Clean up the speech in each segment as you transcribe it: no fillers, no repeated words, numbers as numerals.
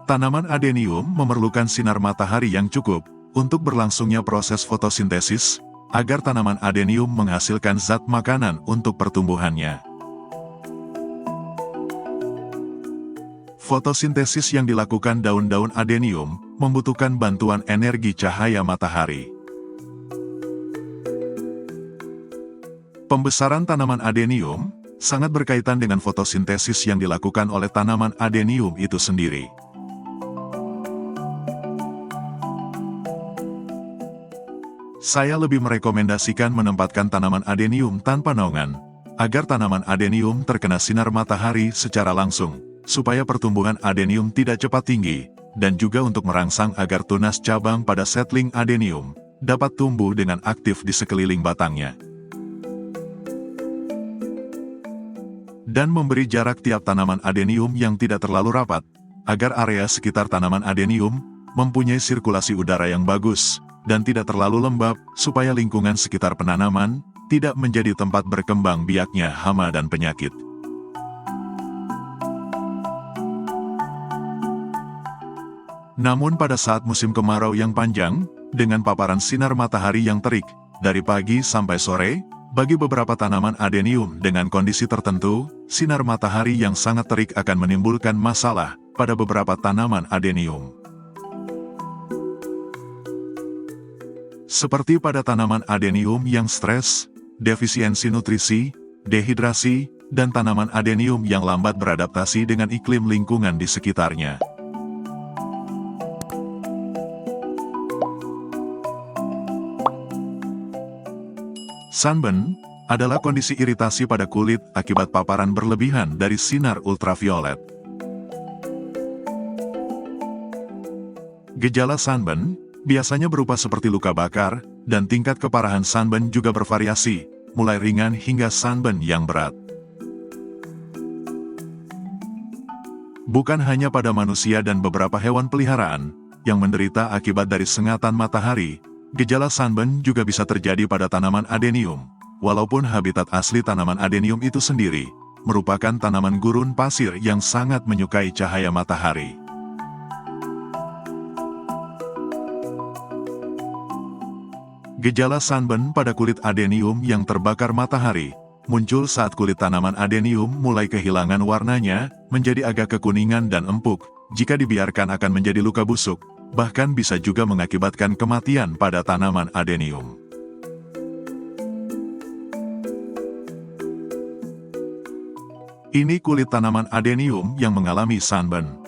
Tanaman adenium memerlukan sinar matahari yang cukup untuk berlangsungnya proses fotosintesis, agar tanaman adenium menghasilkan zat makanan untuk pertumbuhannya. Fotosintesis yang dilakukan daun-daun adenium membutuhkan bantuan energi cahaya matahari. Pembesaran tanaman adenium sangat berkaitan dengan fotosintesis yang dilakukan oleh tanaman adenium itu sendiri. Saya lebih merekomendasikan menempatkan tanaman adenium tanpa naungan, agar tanaman adenium terkena sinar matahari secara langsung, supaya pertumbuhan adenium tidak cepat tinggi, dan juga untuk merangsang agar tunas cabang pada seedling adenium dapat tumbuh dengan aktif di sekeliling batangnya. Dan memberi jarak tiap tanaman adenium yang tidak terlalu rapat, agar area sekitar tanaman adenium mempunyai sirkulasi udara yang bagus, dan tidak terlalu lembab, supaya lingkungan sekitar penanaman tidak menjadi tempat berkembang biaknya hama dan penyakit. Namun pada saat musim kemarau yang panjang, dengan paparan sinar matahari yang terik, dari pagi sampai sore, bagi beberapa tanaman adenium dengan kondisi tertentu, sinar matahari yang sangat terik akan menimbulkan masalah pada beberapa tanaman adenium. Seperti pada tanaman adenium yang stres, defisiensi nutrisi, dehidrasi, dan tanaman adenium yang lambat beradaptasi dengan iklim lingkungan di sekitarnya. Sunburn adalah kondisi iritasi pada kulit akibat paparan berlebihan dari sinar ultraviolet. Gejala sunburn biasanya berupa seperti luka bakar, dan tingkat keparahan sunburn juga bervariasi, mulai ringan hingga sunburn yang berat. Bukan hanya pada manusia dan beberapa hewan peliharaan yang menderita akibat dari sengatan matahari, gejala sunburn juga bisa terjadi pada tanaman adenium, walaupun habitat asli tanaman adenium itu sendiri merupakan tanaman gurun pasir yang sangat menyukai cahaya matahari. Gejala sunburn pada kulit adenium yang terbakar matahari muncul saat kulit tanaman adenium mulai kehilangan warnanya, menjadi agak kekuningan dan empuk. Jika dibiarkan akan menjadi luka busuk, bahkan bisa juga mengakibatkan kematian pada tanaman adenium. Ini kulit tanaman adenium yang mengalami sunburn.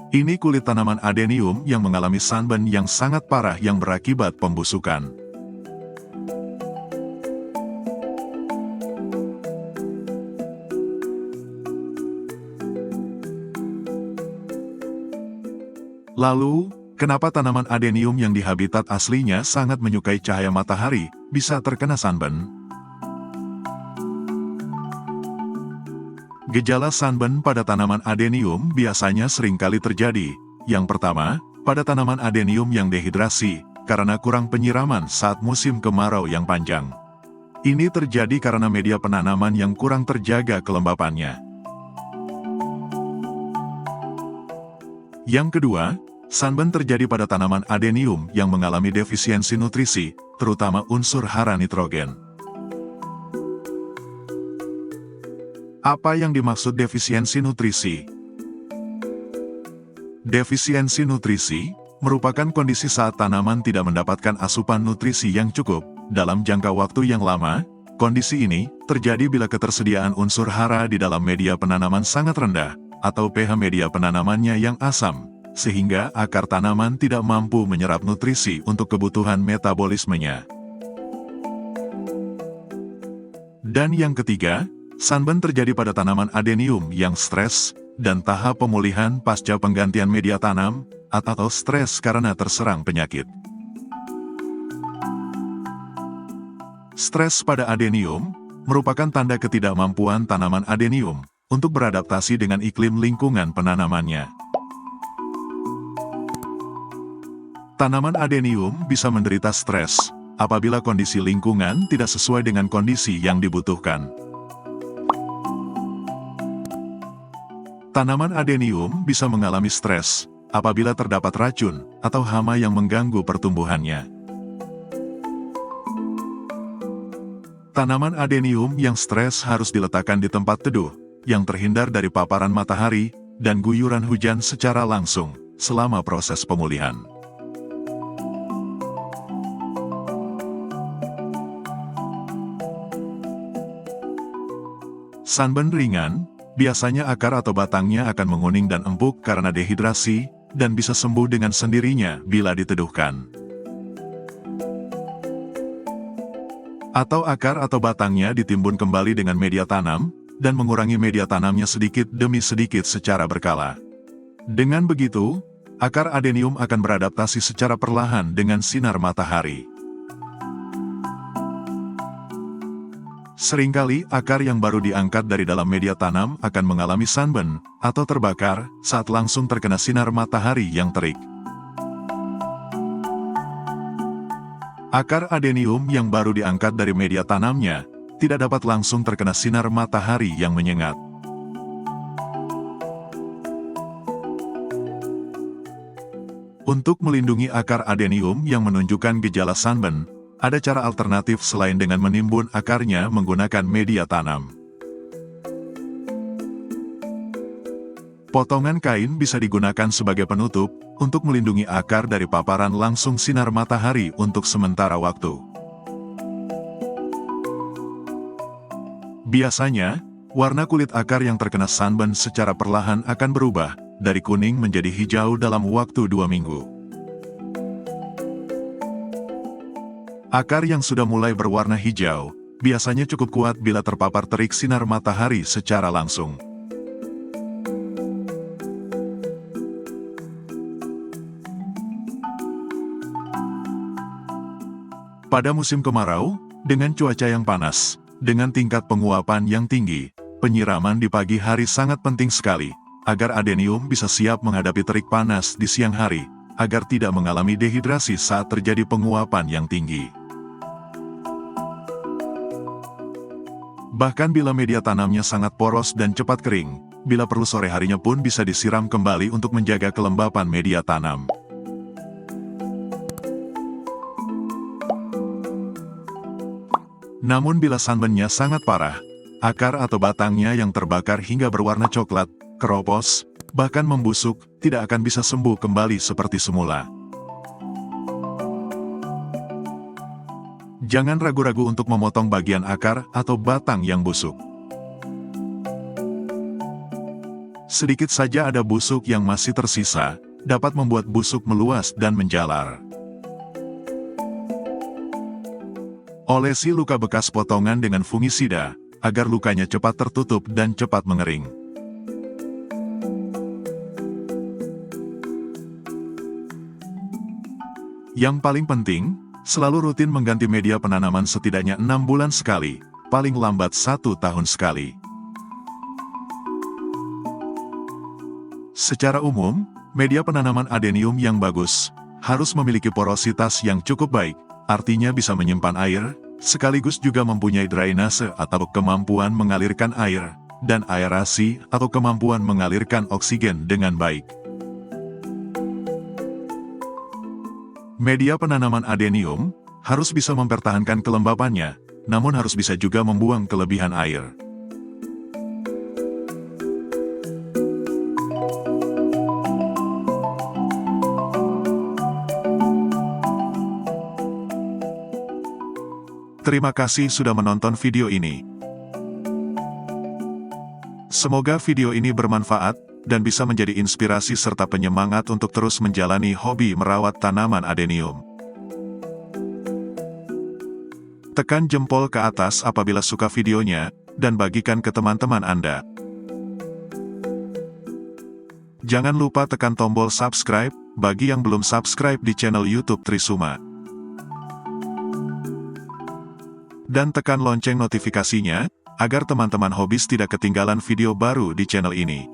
Ini kulit tanaman adenium yang mengalami sunburn yang sangat parah yang berakibat pembusukan. Lalu, kenapa tanaman adenium yang di habitat aslinya sangat menyukai cahaya matahari bisa terkena sunburn? Gejala sunburn pada tanaman adenium biasanya seringkali terjadi. Yang pertama, pada tanaman adenium yang dehidrasi, karena kurang penyiraman saat musim kemarau yang panjang. Ini terjadi karena media penanaman yang kurang terjaga kelembapannya. Yang kedua, sunburn terjadi pada tanaman adenium yang mengalami defisiensi nutrisi, terutama unsur hara nitrogen. Apa yang dimaksud defisiensi nutrisi? Defisiensi nutrisi merupakan kondisi saat tanaman tidak mendapatkan asupan nutrisi yang cukup dalam jangka waktu yang lama. Kondisi ini terjadi bila ketersediaan unsur hara di dalam media penanaman sangat rendah, atau pH media penanamannya yang asam, sehingga akar tanaman tidak mampu menyerap nutrisi untuk kebutuhan metabolismenya. Dan yang ketiga, sunburn terjadi pada tanaman adenium yang stres, dan tahap pemulihan pasca penggantian media tanam, atau stres karena terserang penyakit. Stres pada adenium merupakan tanda ketidakmampuan tanaman adenium untuk beradaptasi dengan iklim lingkungan penanamannya. Tanaman adenium bisa menderita stres apabila kondisi lingkungan tidak sesuai dengan kondisi yang dibutuhkan. Tanaman adenium bisa mengalami stres apabila terdapat racun atau hama yang mengganggu pertumbuhannya. Tanaman adenium yang stres harus diletakkan di tempat teduh, yang terhindar dari paparan matahari dan guyuran hujan secara langsung selama proses pemulihan. Sunburn ringan, biasanya akar atau batangnya akan menguning dan empuk karena dehidrasi, dan bisa sembuh dengan sendirinya bila diteduhkan. Atau akar atau batangnya ditimbun kembali dengan media tanam, dan mengurangi media tanamnya sedikit demi sedikit secara berkala. Dengan begitu, akar adenium akan beradaptasi secara perlahan dengan sinar matahari. Seringkali akar yang baru diangkat dari dalam media tanam akan mengalami sunburn atau terbakar saat langsung terkena sinar matahari yang terik. Akar adenium yang baru diangkat dari media tanamnya tidak dapat langsung terkena sinar matahari yang menyengat. Untuk melindungi akar adenium yang menunjukkan gejala sunburn, ada cara alternatif selain dengan menimbun akarnya menggunakan media tanam. Potongan kain bisa digunakan sebagai penutup untuk melindungi akar dari paparan langsung sinar matahari untuk sementara waktu. Biasanya, warna kulit akar yang terkena sunburn secara perlahan akan berubah dari kuning menjadi hijau dalam waktu 2 minggu. Akar yang sudah mulai berwarna hijau, biasanya cukup kuat bila terpapar terik sinar matahari secara langsung. Pada musim kemarau, dengan cuaca yang panas, dengan tingkat penguapan yang tinggi, penyiraman di pagi hari sangat penting sekali, agar adenium bisa siap menghadapi terik panas di siang hari, agar tidak mengalami dehidrasi saat terjadi penguapan yang tinggi. Bahkan bila media tanamnya sangat poros dan cepat kering, bila perlu sore harinya pun bisa disiram kembali untuk menjaga kelembapan media tanam. Namun bila sunburn-nya sangat parah, akar atau batangnya yang terbakar hingga berwarna coklat, keropos, bahkan membusuk, tidak akan bisa sembuh kembali seperti semula. Jangan ragu-ragu untuk memotong bagian akar atau batang yang busuk. Sedikit saja ada busuk yang masih tersisa, dapat membuat busuk meluas dan menjalar. Olesi luka bekas potongan dengan fungisida, agar lukanya cepat tertutup dan cepat mengering. Yang paling penting, selalu rutin mengganti media penanaman setidaknya 6 bulan sekali, paling lambat 1 tahun sekali. Secara umum, media penanaman adenium yang bagus harus memiliki porositas yang cukup baik, artinya bisa menyimpan air, sekaligus juga mempunyai drainase atau kemampuan mengalirkan air, dan aerasi atau kemampuan mengalirkan oksigen dengan baik. Media penanaman adenium harus bisa mempertahankan kelembapannya, namun harus bisa juga membuang kelebihan air. Terima kasih sudah menonton video ini. Semoga video ini bermanfaat dan bisa menjadi inspirasi serta penyemangat untuk terus menjalani hobi merawat tanaman adenium. Tekan jempol ke atas apabila suka videonya, dan bagikan ke teman-teman Anda. Jangan lupa tekan tombol subscribe, bagi yang belum subscribe di channel YouTube Trisuma. Dan tekan lonceng notifikasinya, agar teman-teman hobis tidak ketinggalan video baru di channel ini.